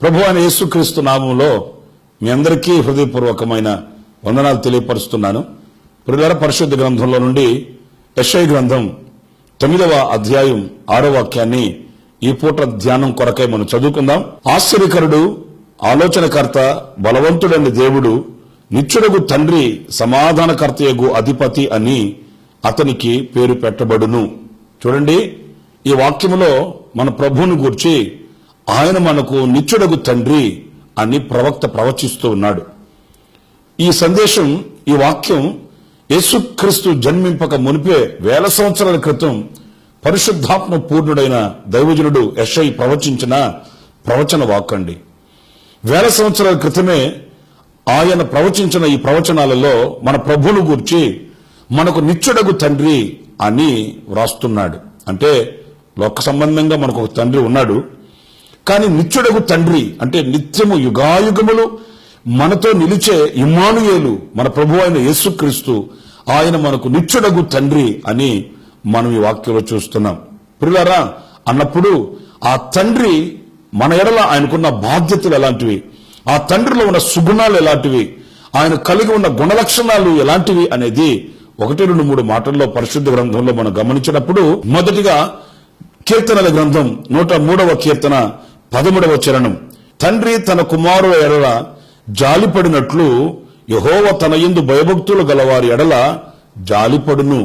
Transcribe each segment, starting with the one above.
ప్రభువైన యేసుక్రీస్తు నామములో మీ అందరికీ హృదయపూర్వకమైన వందనాలు తెలియపరుస్తున్నాను. ప్రియులారా, పరిశుద్ధ గ్రంథంలో నుండి యెషయా గ్రంథం 9వ అధ్యాయం 6వ వాక్యాన్ని ఈ పూట ధ్యానం కొరకై మనం చదువుకుందాం. ఆశ్చర్యకరుడు, ఆలోచనకర్త, బలవంతుడని దేవుడు, నిత్యుడగు తండ్రి, సమాధానకర్తయగు అధిపతి అని అతనికి పేరు పెట్టబడును. చూడండి, ఈ వాక్యములో మన ప్రభువును గూర్చి ఆయన మనకు నిత్యుడగు తండ్రి అని ప్రవక్త ప్రవచిస్తూ ఉన్నాడు. ఈ సందేశం, ఈ వాక్యం యేసుక్రీస్తు జన్మింపక మునిపే 1000 సంవత్సరాల క్రితం పరిశుద్ధాత్మ పూర్ణుడైన దైవజనుడు యెషయా ప్రవచించిన ప్రవచన వాక్కండి. 1000 సంవత్సరాల క్రితమే ఆయన ప్రవచించిన ఈ ప్రవచనాలలో మన ప్రభువును గూర్చి మనకు నిత్యుడగు తండ్రి అని వ్రాస్తున్నాడు. అంటే లోక సంబంధంగా మనకు ఒక తండ్రి ఉన్నాడు, కానీ నిత్యుడగు తండ్రి అంటే నిత్యము యుగాయుగములు మనతో నిలిచే ఇమ్మానుయేలు, మన ప్రభు అయిన యేసుక్రీస్తు, ఆయన మనకు నిత్యుడగు తండ్రి అని మనం ఈ వాక్యంలో చూస్తున్నాం. ప్రియులారా, అన్నప్పుడు ఆ తండ్రి మన ఎడల ఆయనకున్న బాధ్యతలు ఎలాంటివి, ఆ తండ్రిలో ఉన్న సుగుణాలు ఎలాంటివి, ఆయన కలిగి ఉన్న గుణలక్షణాలు ఎలాంటివి అనేది 1, 2, 3 మాటల్లో పరిశుద్ధ గ్రంథంలో మనం గమనించినప్పుడు, మొదటిగా కీర్తనల గ్రంథం 103వ కీర్తన 13వ చరణం, తండ్రి తన కుమారుల ఎడల జాలిపడినట్లు యెహోవా తన యందు భయభక్తులు గలవారి ఎడల జాలిపడును.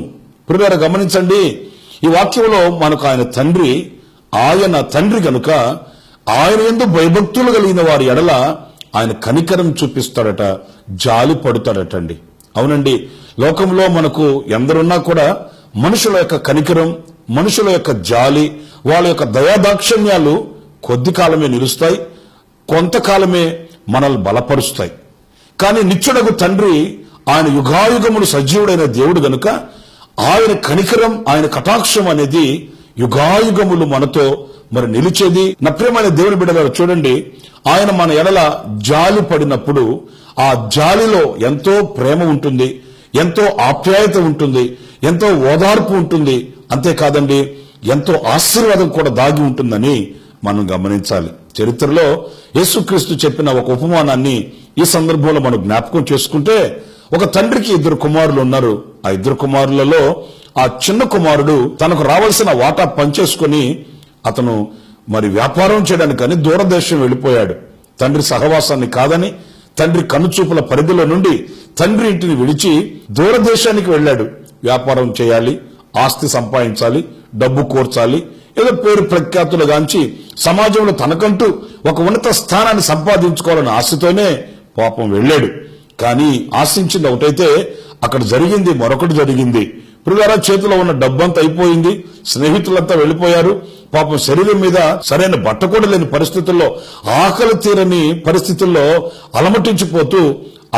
ప్రియులారా, గమనించండి, ఈ వాక్యంలో మనకు ఆయన తండ్రి గనుక ఆయన యందు భయభక్తులు కలిగిన వారి ఎడల ఆయన కనికరం చూపిస్తాడట, జాలి పడుతాడటండి. అవునండి, లోకంలో మనకు ఎందరున్నా కూడా మనుషుల యొక్క కనికరం, మనుషుల యొక్క జాలి, వాళ్ళ యొక్క దయాదాక్షిణ్యాలు కొద్ది కాలమే నిలుస్తాయి, కొంతకాలమే మనల్ని బలపరుస్తాయి. కానీ నిత్యుడగు తండ్రి ఆయన యుగాయుగములు సజీవుడైన దేవుడు గనుక ఆయన కనికరం, ఆయన కటాక్షం అనేది యుగాయుగములు మనతో మరి నిలిచేది. నా ప్రియమైన దేవుని బిడ్డలారా, చూడండి, ఆయన మన ఎడల జాలి పడినప్పుడు ఆ జాలిలో ఎంతో ప్రేమ ఉంటుంది, ఎంతో ఆప్యాయత ఉంటుంది, ఎంతో ఓదార్పు ఉంటుంది. అంతేకాదండి, ఎంతో ఆశీర్వాదం కూడా దాగి ఉంటుందని మనం గమనించాలి. చరిత్రలో యేసుక్రీస్తు చెప్పిన ఒక ఉపమానాన్ని ఈ సందర్భంలో మనం జ్ఞాపకం చేసుకుంటే, ఒక తండ్రికి 2 కుమారులు ఉన్నారు. ఆ 2 కుమారులలో ఆ చిన్న కుమారుడు తనకు రావాల్సిన వాటా పంచేసుకుని అతను మరి వ్యాపారం చేయడానికని దూరదేశం వెళ్ళిపోయాడు. తండ్రి సహవాసాన్ని కాదని, తండ్రి కనుచూపుల పరిధిలో నుండి తండ్రి ఇంటిని విడిచి దూరదేశానికి వెళ్ళాడు. వ్యాపారం చేయాలి, ఆస్తి సంపాదించాలి, డబ్బు కూర్చాలి, ఏదో పేరు ప్రఖ్యాతులు గాంచి సమాజంలో తనకంటూ ఒక ఉన్నత స్థానాన్ని సంపాదించుకోవాలన్న ఆశతోనే పాపం వెళ్ళాడు. కానీ ఆశించింది ఒకటైతే అక్కడ జరిగింది మరొకటి జరిగింది. ప్రియులారా, చేతిలో ఉన్న డబ్బంతా అయిపోయింది, స్నేహితులంతా వెళ్ళిపోయారు. పాపం శరీరం మీద సరైన బట్ట కూడా లేని పరిస్థితుల్లో, ఆకలి తీరని పరిస్థితుల్లో అలమటించిపోతూ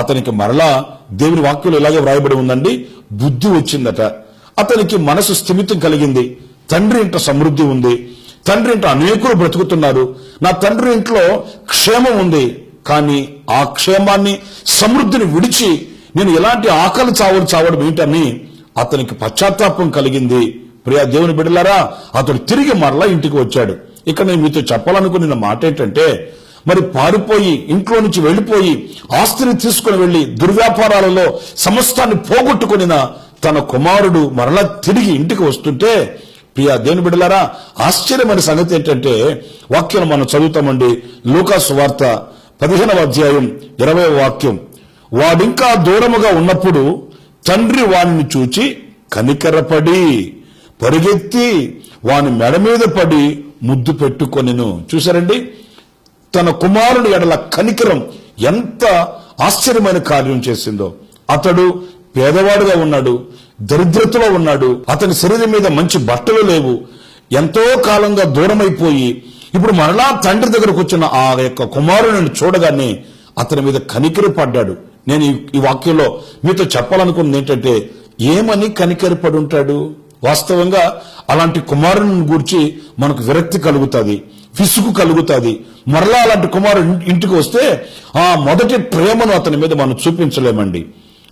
అతనికి మరలా దేవుని వాక్యంలో ఇలాగే వ్రాయబడి ఉందండి, బుద్ధి వచ్చిందట. అతనికి మనసు స్థిమితం కలిగింది. తండ్రి ఇంట సమృద్ధి ఉంది, తండ్రి ఇంట అనేకులు బ్రతుకుతున్నారు, నా తండ్రి ఇంట్లో క్షేమం ఉంది. కానీ ఆ క్షేమాన్ని, సమృద్ధిని విడిచి నేను ఎలాంటి ఆకలి చావడం ఏంటని అతనికి పశ్చాత్తాపం కలిగింది. ప్రియా దేవుని బిడ్డలారా, అతడు తిరిగి మరలా ఇంటికి వచ్చాడు. ఇక్కడ నేను మీతో చెప్పాలనుకున్న మాట ఏంటంటే, మరి పారిపోయి ఇంట్లో నుంచి వెళ్లిపోయి ఆస్తిని తీసుకుని వెళ్లి దుర్వ్యాపారాలలో సమస్తాన్ని పోగొట్టుకుని తన కుమారుడు మరలా తిరిగి ఇంటికి వస్తుంటే, ప్రియా దేవుని బిడ్డలారా, ఆశ్చర్యమైన సంగతి ఏంటంటే, వాక్యం మనం చదువుతామండి. లూకా సువార్త 15వ అధ్యాయం 20వ వాక్యం, వాడింకా దూరముగా ఉన్నప్పుడు తండ్రి వాణ్ణి చూచి కనికరపడి పరిగెత్తి వాని మెడ మీద పడి ముద్దు పెట్టుకొనెను. చూసారండి, తన కుమారుని ఎడల కనికరం ఎంత ఆశ్చర్యమైన కార్యం చేసిందో. అతడు పేదవాడుగా ఉన్నాడు, దరిద్రతలో ఉన్నాడు, అతని శరీరం మీద మంచి బట్టలు లేవు, ఎంతో కాలంగా దూరమైపోయి ఇప్పుడు మరలా తండ్రి దగ్గరకు వచ్చిన ఆ యొక్క కుమారుని చూడగానే అతని మీద కనికరపడ్డాడు. నేను ఈ వాక్యంలో మీతో చెప్పాలనుకున్నది ఏంటంటే, ఏమని కనికరపడి ఉంటాడు? వాస్తవంగా అలాంటి కుమారుని గూర్చి మనకు విరక్తి కలుగుతుంది, విసుగు కలుగుతుంది. మరలా అలాంటి కుమారుడు ఇంటికి వస్తే ఆ మొదటి ప్రేమను అతని మీద మనం చూపించలేమండి.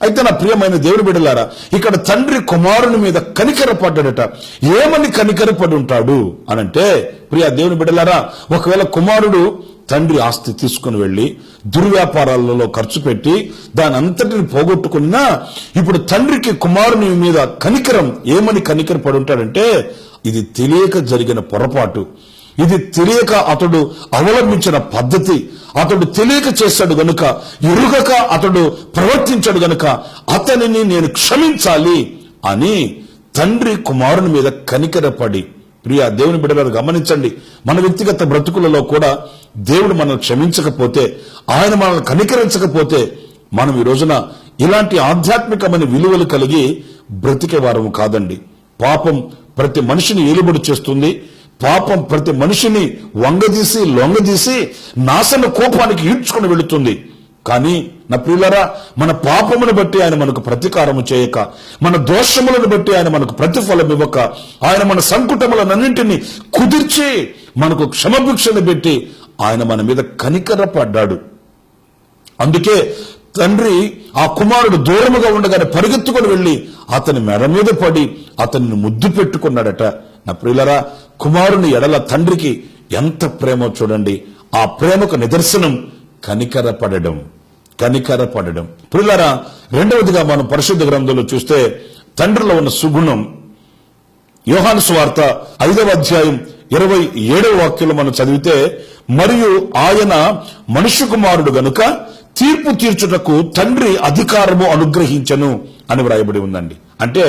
అయితే నా ప్రియమైన దేవుని బిడ్డలారా, ఇక్కడ తండ్రి కుమారుని మీద కనికరపడ్డాడట. ఏమని కనికరపడి ఉంటాడు అనంటే, ప్రియ దేవుని బిడ్డలారా, ఒకవేళ కుమారుడు తండ్రి ఆస్తి తీసుకుని వెళ్లి దుర్వ్యాపారాలలో ఖర్చు పెట్టి దాని అంతటిని పోగొట్టుకున్నా ఇప్పుడు తండ్రికి కుమారుని మీద కనికరం ఏమని కనికరపడి ఉంటాడంటే, ఇది తెలియక జరిగిన పొరపాటు, ఇది తెలియక అతడు అవలంబించిన పద్ధతి, అతడు తెలియక చేశాడు గనుక, ఎరుగక అతడు ప్రవర్తించాడు గనుక అతనిని నేను క్షమించాలి అని తండ్రి కుమారుని మీద కనికరపడి. ప్రియ దేవుని బిడ్డలారా గమనించండి, మన వ్యక్తిగత బ్రతుకులలో కూడా దేవుడు మనల్ని క్షమించకపోతే, ఆయన మనల్ని కనికరించకపోతే మనం ఈ రోజున ఇలాంటి ఆధ్యాత్మికమైన విలువలు కలిగి బ్రతికే వారము కాదండి. పాపం ప్రతి మనిషిని ఏలుబడి చేస్తుంది. పాపం ప్రతి మనిషిని వంగదీసి లొంగదీసి నాశన కోపానికి ఈడ్చుకుని వెళుతుంది. కానీ నా ప్రియులారా, మన పాపమును బట్టి ఆయన మనకు ప్రతీకారము చేయక, మన దోషములను బట్టి ఆయన మనకు ప్రతిఫలం ఇవ్వక, ఆయన మన సంకుటములన్నింటినీ కుదిర్చి మనకు క్షమభిక్షను పెట్టి ఆయన మన మీద కనికరపడ్డాడు. అందుకే తండ్రి ఆ కుమారుడు దూరముగా ఉండగానే పరిగెత్తుకుని వెళ్లి అతని మెడ మీద పడి అతన్ని ముద్దు పెట్టుకున్నాడట. నా ప్రియులారా, కుమారుని ఎడల తండ్రికి ఎంత ప్రేమో చూడండి. ఆ ప్రేమకు నిదర్శనం కనికరపడడం. ప్రియులారా, రెండవదిగా మనం పరిశుద్ధ గ్రంథంలో చూస్తే తండ్రిలో ఉన్న సుగుణం. యోహాను సువార్త 5వ అధ్యాయం 27వ వాక్యంలో మనం చదివితే, మరియు ఆయన మనుష్య కుమారుడు గనుక తీర్పు తీర్చుటకు తండ్రి అధికారము అనుగ్రహించను అని వ్రాయబడి ఉందండి. అంటే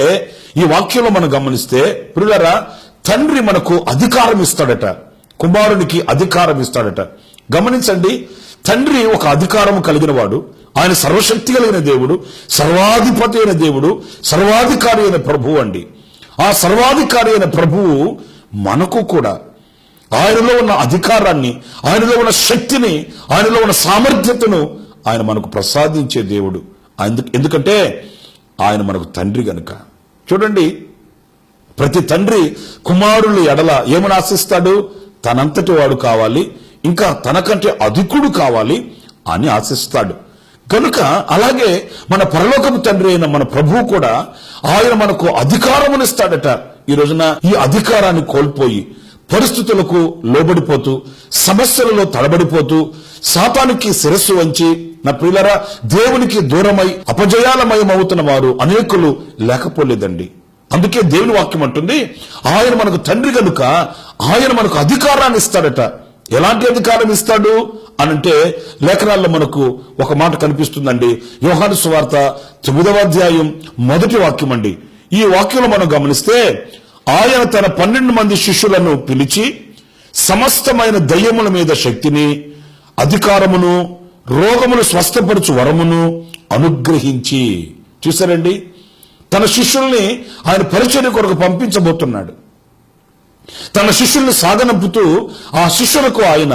ఈ వాక్యంలో మనం గమనిస్తే ప్రియులారా, తండ్రి మనకు అధికారం ఇస్తాడట, కుమారునికి అధికారం ఇస్తాడట. గమనించండి, తండ్రి ఒక అధికారము కలిగిన వాడు. ఆయన సర్వశక్తి కలిగిన దేవుడు, సర్వాధిపతి అయిన దేవుడు, సర్వాధికారి అయిన ప్రభువు అండి. ఆ సర్వాధికారి అయిన ప్రభువు మనకు కూడా ఆయనలో ఉన్న అధికారాన్ని, ఆయనలో ఉన్న శక్తిని, ఆయనలో ఉన్న సామర్థ్యతను ఆయన మనకు ప్రసాదించే దేవుడు. ఎందుకంటే ఆయన మనకు తండ్రి గనుక. చూడండి, ప్రతి తండ్రి కుమారుల ఎడల ఏమని ఆశిస్తాడు? తనంతటి వాడు కావాలి, ఇంకా తనకంటే అధికుడు కావాలి అని ఆశిస్తాడు కనుక, అలాగే మన పరలోకపు తండ్రి అయిన మన ప్రభువు కూడా ఆయన మనకు అధికారమునిస్తాడట. ఈ రోజున ఈ అధికారాన్ని కోల్పోయి పరిస్థితులకు లోబడిపోతూ, సమస్యలలో తడబడిపోతూ, సాతానికి శిరస్సు వంచి, నా ప్రియులారా, దేవునికి దూరమై అపజయాలమయం అవుతున్న వారు అనేకులు లేకపోలేదండి. అందుకే దేవుని వాక్యం అంటుంది, ఆయన మనకు తండ్రి కనుక ఆయన మనకు అధికారాన్ని ఇస్తాడట. ఎలాంటి అధికారం ఇస్తాడు అనంటే, లేఖనాల్లో మనకు ఒక మాట కనిపిస్తుందండి. యోహాను సువార్త 9వ అధ్యాయం 1వ వాక్యం అండి. ఈ వాక్యంలో మనం గమనిస్తే, ఆయన తన 12 మంది శిష్యులను పిలిచి సమస్తమైన దయ్యముల మీద శక్తిని, అధికారమును, రోగమును స్వస్థపరచు వరమును అనుగ్రహించి. చూసారండి, తన శిష్యుల్ని ఆయన పరిచర్య కొరకు పంపించబోతున్నాడు. తన శిష్యుల్ని సాగనంపుతూ ఆ శిష్యులకు ఆయన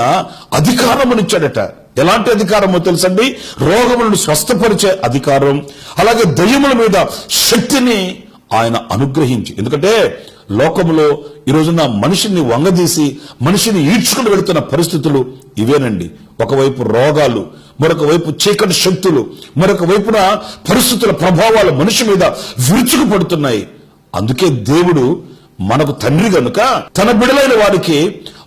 అధికారమునిచ్చాడట. ఎలాంటి అధికారమో తెలుసండి? రోగములను స్వస్థపరిచే అధికారం, అలాగే దయ్యముల మీద శక్తిని ఆయన అనుగ్రహించి. ఎందుకంటే లోకములో ఈ రోజున మనిషిని వంగదీసి మనిషిని ఈడ్చుకుని వెళుతున్న పరిస్థితులు ఇవేనండి. ఒకవైపు రోగాలు, మరొక వైపు చీకటి శక్తులు, మరొక వైపున పరిస్థితుల ప్రభావాలు మనిషి మీద విరుచుకు పడుతున్నాయి. అందుకే దేవుడు మనకు తండ్రి గనుక తన బిడలైన వారికి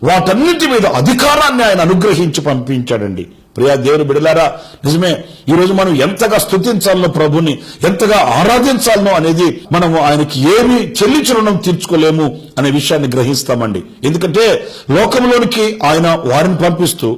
వాటన్నిటి మీద అధికారాన్ని ఆయన అనుగ్రహించి పంపించాడండి. ప్రియా దేవుని బిడలారా, నిజమే, ఈ రోజు మనం ఎంతగా స్తుతించాలనో, ప్రభుని ఎంతగా ఆరాధించాలనో అనేది మనము ఆయనకి ఏమి చెల్లించి రుణం తీర్చుకోలేము అనే విషయాన్ని గ్రహిస్తామండి. ఎందుకంటే లోకంలోనికి ఆయన వారిని పంపిస్తూ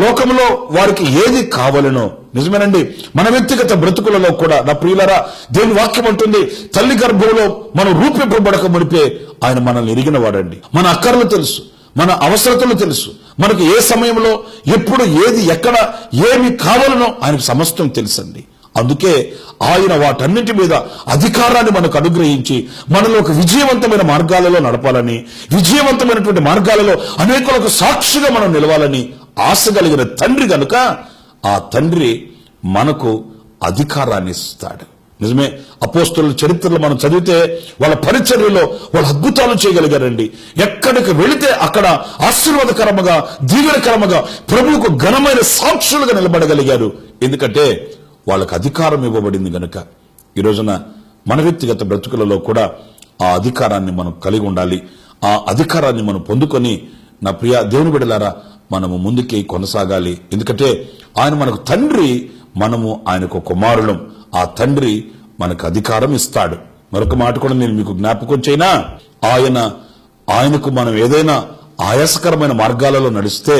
లోకంలో వారికి ఏది కావాలనో, నిజమేనండి, మన వ్యక్తిగత బ్రతుకులలో కూడా నా ప్రియులారా, దేవుని వాక్యం అంటుంది, తల్లి గర్భంలో మనం రూపింపబడక మునిపే ఆయన మనల్ని ఎరిగిన వాడండి. మన అక్కర్లు తెలుసు, మన అవసరతలు తెలుసు, మనకు ఏ సమయంలో ఎప్పుడు ఏది ఎక్కడ ఏమి కావాలనో ఆయనకు సమస్తం తెలుసండి. అందుకే ఆయన వాటన్నింటి మీద అధికారాన్ని మనకు అనుగ్రహించి మనలో ఒక విజయవంతమైన మార్గాలలో నడపాలని, విజయవంతమైనటువంటి మార్గాలలో అనేకులకు సాక్షిగా మనం నిలవాలని ఆశ కలిగిన తండ్రి గనుక ఆ తండ్రి మనకు అధికారాన్ని ఇస్తాడు. నిజమే, అపోస్తలుల చరిత్రలో మనం చదివితే వాళ్ళ పరిచర్యలో వాళ్ళు అద్భుతాలు చేయగలిగారండి. ఎక్కడికి వెళితే అక్కడ ఆశీర్వాదకరముగా, దీవెనకరముగా ప్రభువుకు ఘనమైన సాక్షులుగా నిలబడగలిగారు. ఎందుకంటే వాళ్ళకు అధికారం ఇవ్వబడింది గనుక. ఈ రోజున మన వ్యక్తిగత బ్రతుకులలో కూడా ఆ అధికారాన్ని మనం కలిగి ఉండాలి. ఆ అధికారాన్ని మనం పొందుకొని, నా ప్రియ దేవుని బిడ్డలారా, మనము ముందుకి కొనసాగాలి. ఎందుకంటే ఆయన మనకు తండ్రి, మనము ఆయనకు కుమారులం. ఆ తండ్రి మనకు అధికారం ఇస్తాడు. మరొక మాట కూడా నేను మీకు జ్ఞాపకం చేయనా, ఆయనకు మనం ఏదైనా ఆయాసకరమైన మార్గాలలో నడిస్తే,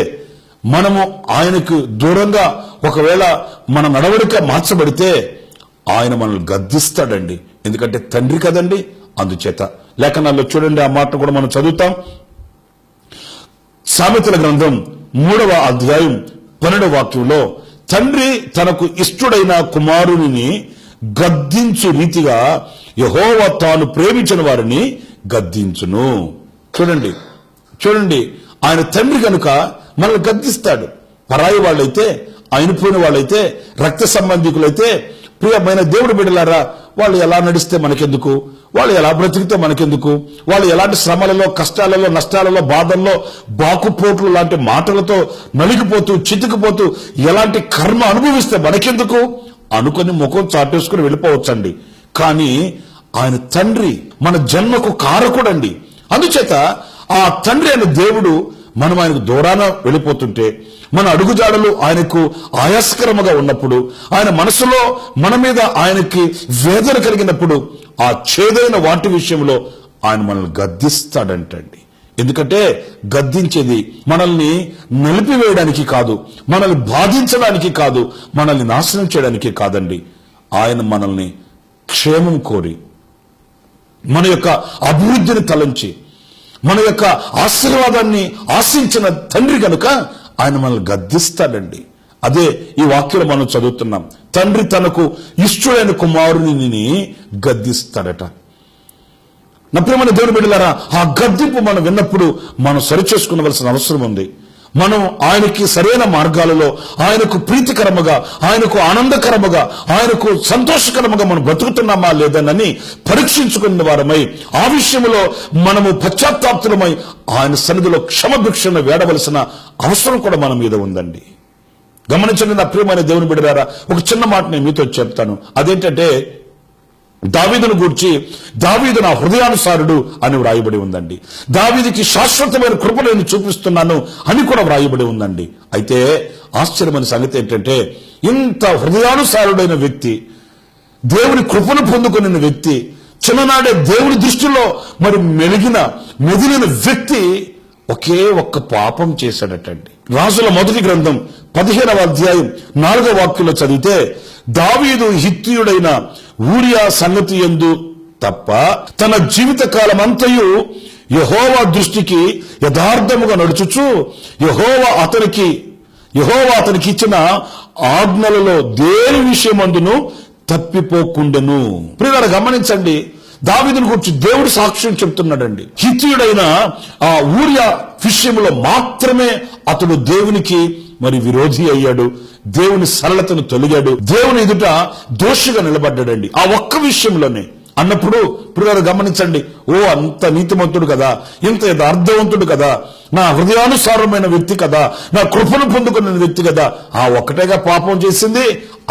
మనము ఆయనకు దూరంగా ఒకవేళ మన నడవడిక మార్చబడితే ఆయన మనల్ని గద్దిస్తాడండి. ఎందుకంటే తండ్రి కదండి. అందుచేత లేఖనాల్లో చూడండి, ఆ మాట కూడా మనం చదువుతాం. సామెతల గ్రంథం 3వ అధ్యాయం 12వ వాక్యంలో, తండ్రి తనకు ఇష్టుడైన కుమారుని గద్దించు రీతిగా యెహోవా తాను ప్రేమించిన వారిని గద్దించును. చూడండి, ఆయన తండ్రి కనుక మనల్ని గద్దిస్తాడు. పరాయి వాళ్ళైతే, అయినపోయిన వాళ్ళైతే, రక్త సంబంధికులైతే, ప్రియమైన దేవుడు బిడ్డలారా, వాళ్ళు ఎలా నడిస్తే మనకెందుకు, వాళ్ళు ఎలా బ్రతికితే మనకెందుకు, వాళ్ళు ఎలాంటి శ్రమలలో, కష్టాలలో, నష్టాలలో, బాధల్లో, బాకుపోట్లు లాంటి మాటలతో నలిగిపోతూ చితికిపోతూ ఎలాంటి కర్మ అనుభవిస్తే మనకెందుకు అనుకుని ముఖం చాటేసుకుని వెళ్ళిపోవచ్చండి. కానీ ఆయన తండ్రి మన జన్మకు కారకుడండి. అందుచేత ఆ తండ్రి అయిన దేవుడు మనం ఆయనకు దూరాన వెళ్ళిపోతుంటే, మన అడుగుజాడలు ఆయనకు ఆయాస్కరముగా ఉన్నప్పుడు, ఆయన మనసులో మన మీద ఆయనకి వేదన కలిగినప్పుడు, ఆ చేదైన వాటి విషయంలో ఆయన మనల్ని గద్దిస్తాడంటండి. ఎందుకంటే గద్దించేది మనల్ని నలిపివేయడానికి కాదు, మనల్ని బాధించడానికి కాదు, మనల్ని నాశనం చేయడానికి కాదండి. ఆయన మనల్ని క్షేమం కోరి, మన యొక్క అభివృద్ధిని తలంచి, మన యొక్క ఆశీర్వాదాన్ని ఆశించిన తండ్రి కనుక ఆయన మనల్ని గద్దిస్తాడండి. అదే ఈ వాక్యం మనం చదువుతున్నాం. తండ్రి తనకు ఇష్టుడైన కుమారుని గద్దిస్తాడట. నా ప్రియమైన దేవుని బిడ్డలారా, ఆ గద్దింపు మనం విన్నప్పుడు మనం సరిచేసుకునవలసిన అవసరం ఉంది. మనం ఆయనకి సరైన మార్గాలలో, ఆయనకు ప్రీతికరముగా, ఆయనకు ఆనందకరముగా, ఆయనకు సంతోషకరముగా మనం బ్రతుకుతున్నామా లేదనని పరీక్షించుకున్న వారమై, ఆ విషయంలో మనము పశ్చాత్తాప్తులమై ఆయన సన్నిధిలో క్షమభిక్షను వేడవలసిన అవసరం కూడా మన మీద ఉందండి. గమనించండి నా ప్రియమైన దేవుని బిడ్డలారా, ఒక చిన్న మాట నేను మీతో చెప్తాను. అదేంటంటే, దావీదును గూర్చి, దావీదు నా హృదయానుసారుడు అని వ్రాయబడి ఉందండి. దావీదుకి శాశ్వతమైన కృప నేను చూపిస్తున్నాను అని కూడా వ్రాయబడి ఉందండి. అయితే ఆశ్చర్యమైన సంగతి ఏంటంటే, ఇంత హృదయానుసారుడైన వ్యక్తి, దేవుని కృపను పొందుకున్న వ్యక్తి, చిన్ననాడే దేవుని దృష్టిలో మరి మెదిలిన వ్యక్తి ఒకే ఒక్క పాపం చేశాడటండి. రాజుల మొదటి గ్రంథం 15వ అధ్యాయం 4వ వాక్యంలో చదివితే, దావీదు హిత్తీయుడైన ఊరియా సంగతి యందు తప్ప తన జీవిత కాలమంతయు యెహోవా దృష్టికి యథార్థముగా నడుచుచు యెహోవా అతనికి ఇచ్చిన ఆజ్ఞలలో దేని విషయమందును తప్పిపోకుండెను. ప్రియులారా గమనించండి, దావీదును గురించి దేవుడు సాక్ష్యం చెప్తున్నాడండి. హిత్తీయుడైన ఆ ఊరియా విషయంలో మాత్రమే అతడు దేవునికి మరి విరోధి అయ్యాడు, దేవుని సరళతను తొలగాడు, దేవుని ఎదుట దోషిగా నిలబడ్డాడండి. ఆ ఒక్క విషయంలోనే అన్నప్పుడు ప్రియులారా గమనించండి, అంత నీతిమంతుడు కదా, ఇంత యథార్థవంతుడు కదా, నా హృదయానుసారమైన వ్యక్తి కదా, నా కృపను పొందుకున్న వ్యక్తి కదా, ఆ ఒక్కటేగా పాపం చేసింది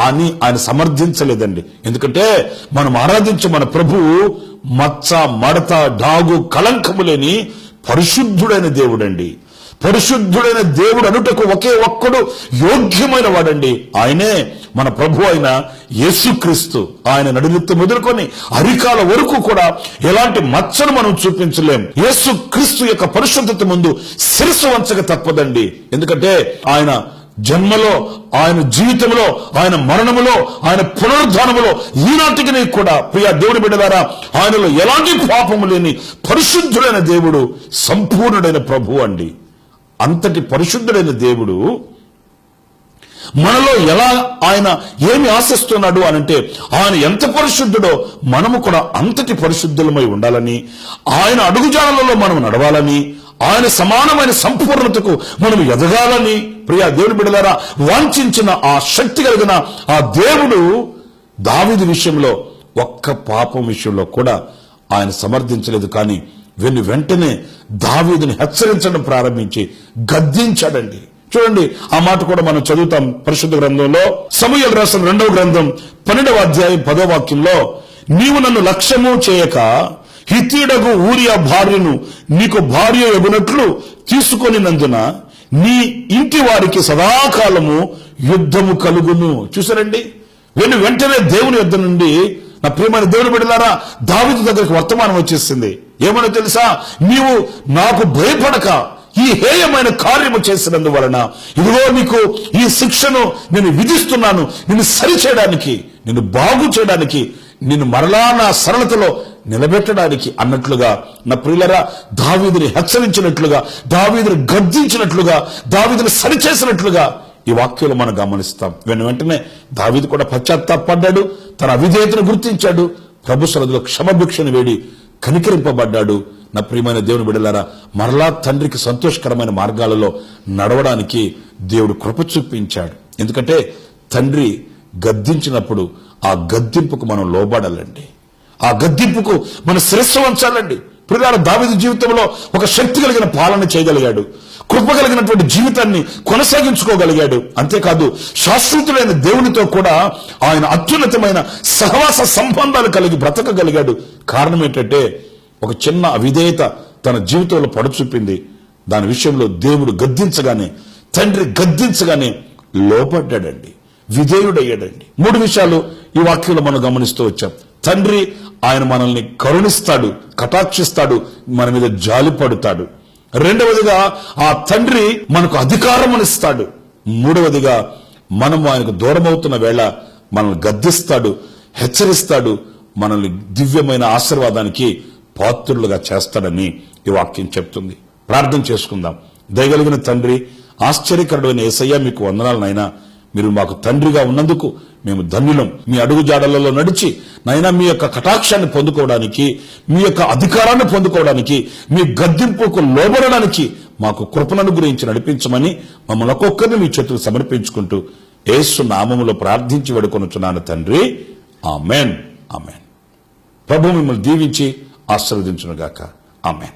అని ఆయన సమర్థించలేదండి. ఎందుకంటే మనం ఆరాధించే మన ప్రభువు మచ్చ, మడత, డాగు, కళంకము లేని పరిశుద్ధుడైన దేవుడండి. పరిశుద్ధుడైన దేవుడు అనుటకు ఒకే ఒక్కడు యోగ్యమైన వాడండి. ఆయనే మన ప్రభు అయిన యేసుక్రీస్తు. ఆయన నడునెత్తి మొదలుకొని అరికాల వరకు కూడా ఎలాంటి మచ్చను మనం చూపించలేం. యేసుక్రీస్తు యొక్క పరిశుద్ధత ముందు శిరస్సు వంచక తప్పదండి. ఎందుకంటే ఆయన జన్మలో, ఆయన జీవితంలో, ఆయన మరణములో, ఆయన పునరుద్ధానములో ఈనాటికి కూడా ప్రియ దేవుడి బిడ్డలారా, ఆయనలో ఎలాంటి పాపము లేని పరిశుద్ధుడైన దేవుడు, సంపూర్ణుడైన ప్రభు అండి. అంతటి పరిశుద్ధుడైన దేవుడు మనలో ఎలా ఆయన ఏమి ఆశిస్తున్నాడు అనంటే, ఆయన ఎంత పరిశుద్ధుడో మనము కూడా అంతటి పరిశుద్ధులమై ఉండాలని, ఆయన అడుగుజాడలలో మనం నడవాలని, ఆయన సమానమైన సంపూర్ణతకు మనం ఎదగాలని ప్రియ దేవుని బిడ్డలారా వాంఛించిన ఆ శక్తి కలిగిన ఆ దేవుడు దావీదు విషయంలో ఒక్క పాపం విషయంలో కూడా ఆయన సమర్థించలేదు. కానీ వెంటనే దావీదుని హెచ్చరించడం ప్రారంభించి గద్దించాడండి. చూడండి, ఆ మాట కూడా మనం చదువుతాం పరిశుద్ధ గ్రంథంలో. సమూయేలు రాసిన 2వ గ్రంథం 12వ అధ్యాయం 10వ వాక్యంలో, నీవు నన్ను లక్ష్యము చేయక హిత్తీయుడగు ఊరియా భార్యను నీకు భార్య ఎగునట్లు తీసుకొనినందున నీ ఇంటి వారికి సదాకాలము యుద్ధము కలుగును. చూసారండి, వెంటనే దేవుని యుద్ధ నుండి నా ప్రియమైన దేవుని బిడ్డలారా దావీదు దగ్గరికి వర్తమానం వచ్చేసింది. ఏమనో తెలుసా? నీవు నాకు భయపడక ఈ హేయమైన కార్యము చేసినందువలన ఇదిగో నీకు ఈ శిక్షను నేను విధిస్తున్నాను, నిన్ను సరిచేయడానికి, నిన్ను బాగు చేయడానికి, నిన్ను మరలా నా సరళతలో నిలబెట్టడానికి అన్నట్లుగా నా ప్రియులరా దావీదుని హెచ్చరించినట్లుగా, దావీదుని గద్దించినట్లుగా, దావీదుని సరిచేసినట్లుగా ఈ వాక్యంలో మనం గమనిస్తాం. వెంటనే దావీదు కూడా పశ్చాత్తాపడ్డాడు, తన అవిధేయతను గుర్తించాడు, ప్రభు సన్నిధిలో క్షమాభిక్షను వేడి కనికరింపబడ్డాడు. నా ప్రియమైన దేవుని బిడ్డలారా మరలా తండ్రికి సంతోషకరమైన మార్గాలలో నడవడానికి దేవుడు కృప చూపించాడు. ఎందుకంటే తండ్రి గద్దించినప్పుడు ఆ గద్దింపుకు మనం లోబడాలండి, ఆ గద్దింపుకు మన శిరస్సు వంచాలండి. ప్రియులారా దావీదు జీవితంలో ఒక శక్తి కలిగిన పాలన చేయగలిగాడు, కృప కలిగినటువంటి జీవితాన్ని కొనసాగించుకోగలిగాడు. అంతేకాదు శాశ్వతులైన దేవునితో కూడా ఆయన అత్యున్నతమైన సహవాస సంబంధాలు కలిగి బ్రతకగలిగాడు. కారణం ఏంటంటే ఒక చిన్న అవిధేయత తన జీవితంలో పడచూపింది. దాని విషయంలో దేవుడు గద్దించగానే, తండ్రి గద్దించగానే లోపడ్డాడండి, విధేయుడయ్యాడండి. 3 విషయాలు ఈ వాక్యంలో మనం గమనిస్తూ వచ్చాం. తండ్రి ఆయన మనల్ని కరుణిస్తాడు, కటాక్షిస్తాడు, మన మీద జాలి పడుతాడు. 2వదిగా ఆ తండ్రి మనకు అధికారం ఇస్తాడు. 3వదిగా మనం ఆయనకు దూరం అవుతున్న వేళ మనల్ని గద్దిస్తాడు, హెచ్చరిస్తాడు, మనల్ని దివ్యమైన ఆశీర్వాదానికి పాత్రులుగా చేస్తాడని ఈ వాక్యం చెప్తుంది. ప్రార్థన చేసుకుందాం. దయగలిగిన తండ్రి, ఆశ్చర్యకరుడైన యేసయ్య మీకు వందనాలు నాయనా. మీరు మాకు తండ్రిగా ఉన్నందుకు మేము ధన్యులం. మీ అడుగు జాడలలో నడిచి నైనా మీ యొక్క కటాక్షాన్ని పొందుకోవడానికి, మీ యొక్క అధికారాన్ని పొందుకోవడానికి, మీ గద్దింపుకు లోబడడానికి మాకు కృపను గురించి నడిపించమని మమ్మల్ని ఒక్కొక్కరిని మీ చేతులు సమర్పించుకుంటూ యేసు నామములో ప్రార్థించి వేడుకొనుచున్నాను తండ్రి. Amen, amen. ప్రభు మిమ్మల్ని దీవించి ఆశీర్వదించునుగాక. ఆమెన్.